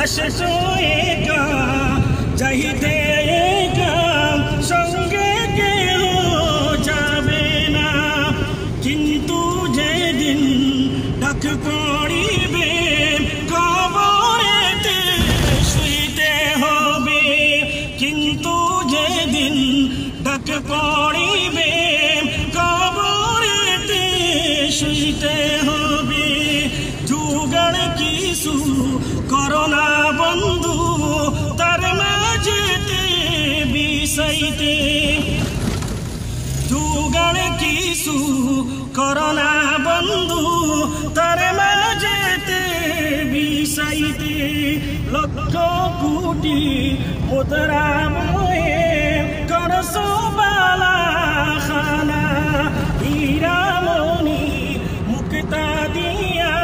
আসছো একা যাইতে একা সঙ্গে কেউ যাবে না কিন্তু যেদিন ডাক পড়িবে কবরেতে শুইতে হবে কিন্তু যেদিন ডাক পড়িবে কবরেতে শুইতে হবে জোগাড় কিছু করোনা বন্ধু তার মাঝেতে বিষাইতে জোগাড় কিছু করোনা বন্ধু তার মাঝেতে বিষাইতে লক্ষ কোটি মুদ্রা বয়ে করছো বালা খানা হীরামণি মুক্তা দিয়া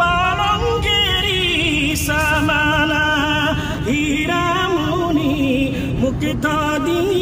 পালঙ্কেরি সামানা হীরামণি মুক্তা দিয়া